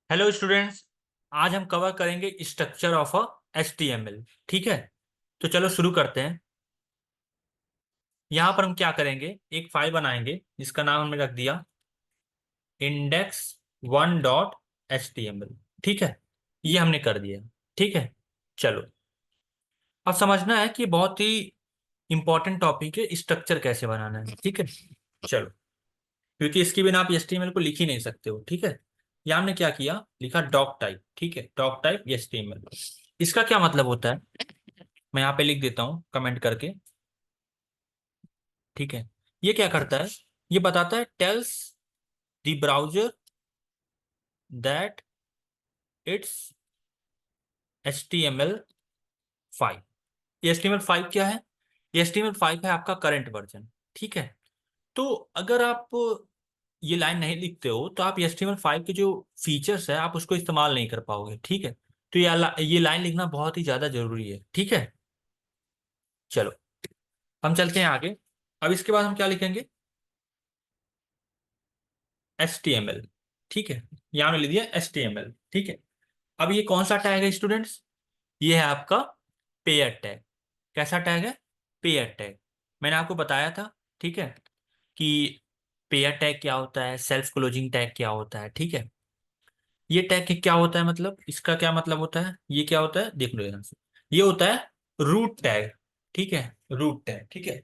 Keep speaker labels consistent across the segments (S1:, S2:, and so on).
S1: Hello students. आज हम cover करेंगे स्ट्रक्चर ऑफ अ HTML। ठीक है, तो चलो शुरू करते हैं। यहाँ पर हम क्या करेंगे, एक फाइल बनाएंगे जिसका नाम हमने रख दिया index1.html। ठीक है, ये हमने कर दिया। ठीक है, चलो अब समझना है कि बहुत ही इंपॉर्टेंट टॉपिक है, स्ट्रक्चर कैसे बनाना है। ठीक है, चलो, क्योंकि इसके बिना आप HTML को लिख ही नहीं सकते हो। ठीक है, यहाँ हमने क्या किया, लिखा डॉक टाइप। ठीक है, डॉक टाइप HTML। इसका क्या मतलब होता है, मैं यहाँ पे लिख देता हूँ कमेंट करके। ठीक है, ये क्या करता है, ये बताता है tells the browser that it's HTML5। ये HTML5 क्या है, ये HTML5 है आपका करंट वर्जन। ठीक है, तो अगर आप ये लाइन नहीं लिखते हो तो आप HTML5 के जो फीचर्स है आप उसको इस्तेमाल नहीं कर पाओगे। ठीक है, तो ये लाइन लिखना बहुत ही ज्यादा जरूरी है। ठीक है, चलो हम चलते हैं आगे। अब इसके बाद हम क्या लिखेंगे, HTML। ठीक है, यहाँ में लिख दिया HTML। ठीक है, अब ये कौन सा टैग है स्टूडेंट्स, ये है आपका पेयर टैग। कैसा टैग है, पेयर टैग। मैंने आपको बताया था, ठीक है, कि पेयर टैग क्या होता है, सेल्फ क्लोजिंग टैग क्या होता है। ठीक है, ये टैग क्या होता है, मतलब इसका क्या मतलब होता है, ये क्या होता है देख लो ध्यान से। ये होता है रूट टैग। ठीक है, रूट टैग। ठीक है,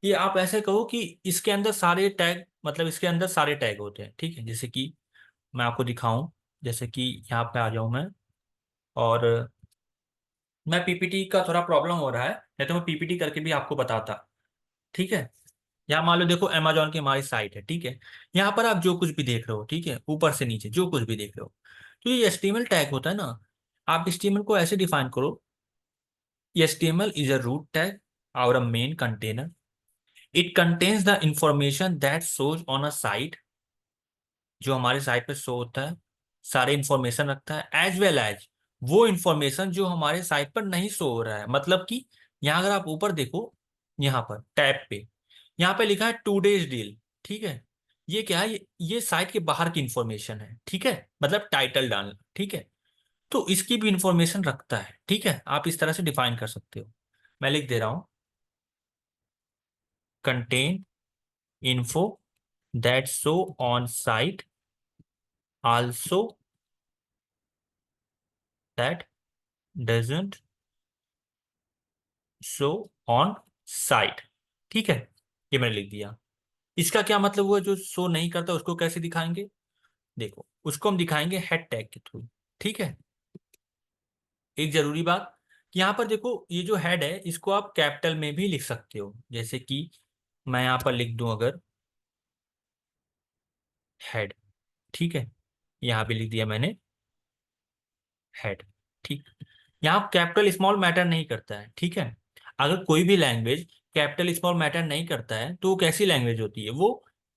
S1: ये आप ऐसे कहो कि इसके अंदर सारे टैग, मतलब इसके अंदर सारे टैग होते हैं। ठीक है, जैसे कि मैं आपको दिखाऊं, जैसे कि यहाँ पे आ जाऊं मैं, और मैं पीपीटी का थोड़ा प्रॉब्लम हो रहा है, नहीं तो मैं पीपीटी करके भी आपको बताता। ठीक है, यहाँ मान लो देखो अमेजोन की हमारी साइट है। ठीक है, यहाँ पर आप जो कुछ भी देख रहे हो, ठीक है, ऊपर से नीचे जो कुछ भी देख रहे हो, तो ये HTML टैग होता है ना। आप HTML को ऐसे डिफाइन करो, HTML is a root tag और a main container. It contains the information that shows on a site, जो हमारे साइट पे शो होता है, सारे इंफॉर्मेशन रखता है, एज वेल एज वो इंफॉर्मेशन जो हमारे साइट पर नहीं शो हो रहा है। मतलब कि यहाँ अगर आप ऊपर देखो, यहाँ पर टैब पे यहाँ पे लिखा है टू डेज डील। ठीक है, ये क्या है, ये साइट के बाहर की इंफॉर्मेशन है। ठीक है, मतलब टाइटल डालना। ठीक है, तो इसकी भी इंफॉर्मेशन रखता है। ठीक है, आप इस तरह से डिफाइन कर सकते हो। मैं लिख दे रहा हूं, contain info that show on site, also that doesn't show on site। ठीक है, ये मैंने लिख दिया। इसका क्या मतलब हुआ, जो शो नहीं करता उसको कैसे दिखाएंगे, देखो उसको हम दिखाएंगे हेड टैग के थ्रू। ठीक है, एक जरूरी बात कि यहाँ पर देखो, ये जो हेड है इसको आप कैपिटल में भी लिख सकते हो, जैसे कि मैं यहाँ पर लिख दूं अगर हेड। ठीक है, यहाँ भी लिख दिया मैंने हेड। ठीक, यहाँ कैपिटल स्मॉल मैटर नहीं करता है। ठीक है, अगर कोई भी लैंग्वेज कैपिटल स्मॉल मैटर नहीं करता है तो वो कैसी लैंग्वेज होती है, वो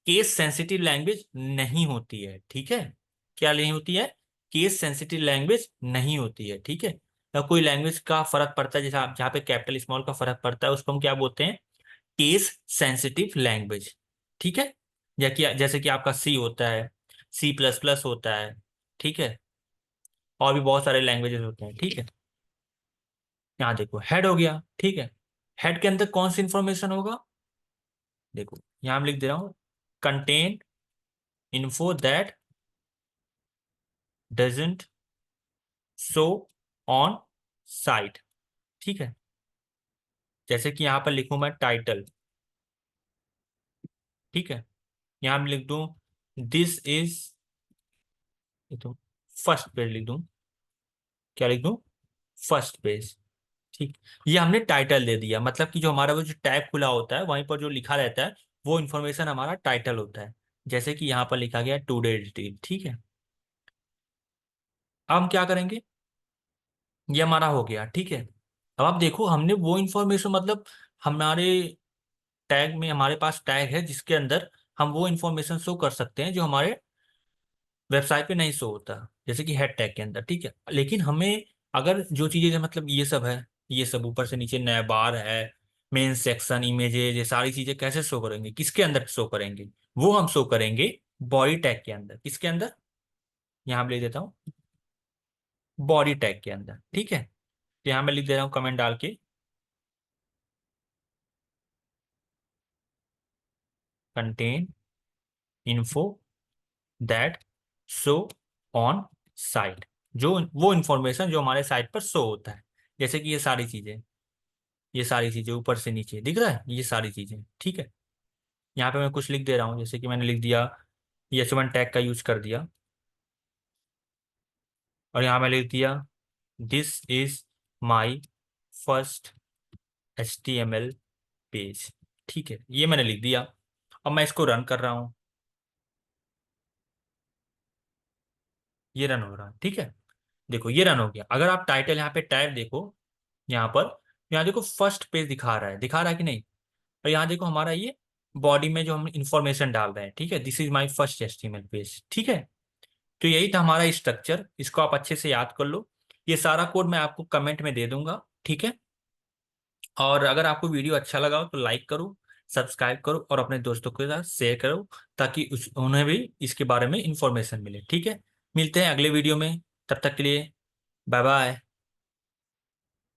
S1: केस सेंसिटिव लैंग्वेज नहीं होती है। ठीक है, क्या नहीं होती है, केस सेंसिटिव लैंग्वेज नहीं होती है। ठीक है, या कोई लैंग्वेज का फर्क पड़ता है, जैसे आप जहाँ पे कैपिटल स्मॉल का फर्क पड़ता है उसको हम क्या बोलते हैं, केस सेंसिटिव लैंग्वेज। ठीक है, जैसे कि आपका सी होता है, C++ होता है। ठीक है, और भी बहुत सारे लैंग्वेजेस होते हैं। ठीक है, यहाँ देखो हेड हो गया। ठीक है, हेड के अंदर कौन सी इंफॉर्मेशन होगा, देखो यहाँ मैं लिख दे रहा हूँ, contain info that doesn't show on site. ठीक है, जैसे कि यहाँ पर लिखूं मैं टाइटल। ठीक है, यहाँ मैं लिख दूं दिस इज, तो फर्स्ट पेज लिख दूं, क्या लिख दूं, फर्स्ट पेज। ठीक, ये हमने टाइटल दे दिया, मतलब कि जो हमारा वो जो टैब खुला होता है वहीं पर जो लिखा रहता है वो इन्फॉर्मेशन हमारा टाइटल होता है। जैसे कि यहाँ पर लिखा गया टू डेज डील। ठीक है, अब हम क्या करेंगे, ये हमारा हो गया। ठीक है, अब आप देखो हमने वो इन्फॉर्मेशन, मतलब हमारे टैग में, हमारे पास टैग है जिसके अंदर हम वो इन्फॉर्मेशन शो कर सकते हैं जो हमारे वेबसाइट पे नहीं शो होता, जैसे कि हेड टैग के अंदर। ठीक है, लेकिन हमें अगर जो चीजें मतलब ये सब है, ये सब ऊपर से नीचे नया बार है, मेन सेक्शन, इमेजेस, ये सारी चीजें कैसे शो करेंगे, किसके अंदर शो करेंगे, वो हम शो करेंगे बॉडी टैग के अंदर। किसके अंदर, यहाँ पे लिख देता हूँ बॉडी टैग के अंदर, ठीक है। तो यहाँ मैं लिख दे रहा हूँ कमेंट डाल के, contain info that show on site, जो वो इंफॉर्मेशन जो हमारे साइट पर शो होता है, जैसे कि ये सारी चीजें, ये सारी चीजें ऊपर से नीचे दिख रहा है, ये सारी चीजें, ठीक है। यहाँ पे मैं कुछ लिख दे रहा हूँ, जैसे कि मैंने लिख दिया h1 टैग का यूज कर दिया, और यहाँ मैं लिख दिया this is my first HTML page, ठीक है, ये मैंने लिख दिया। अब मैं इसको रन कर रहा हूँ, ये रन हो रहा है, ठीक है। देखो ये रन हो गया। अगर आप टाइटल यहाँ पे टैग देखो, यहाँ पर, यहाँ देखो फर्स्ट पेज दिखा रहा है कि नहीं। और यहाँ देखो हमारा ये बॉडी में जो हम इंफॉर्मेशन डाल रहे हैं, ठीक है, this is my first HTML page, ठीक है। तो यही था हमारा स्ट्रक्चर, इसको आप अच्छे से याद कर लो। ये सारा कोड मैं आपको कमेंट में दे दूंगा, ठीक है। और अगर आपको वीडियो अच्छा लगा हो तो लाइक करो, सब्सक्राइब करो और अपने दोस्तों के साथ शेयर करो, ताकि उन्हें भी इसके बारे में इंफॉर्मेशन मिले, ठीक है। मिलते हैं अगले वीडियो में, तब तक के लिए बाय बाय।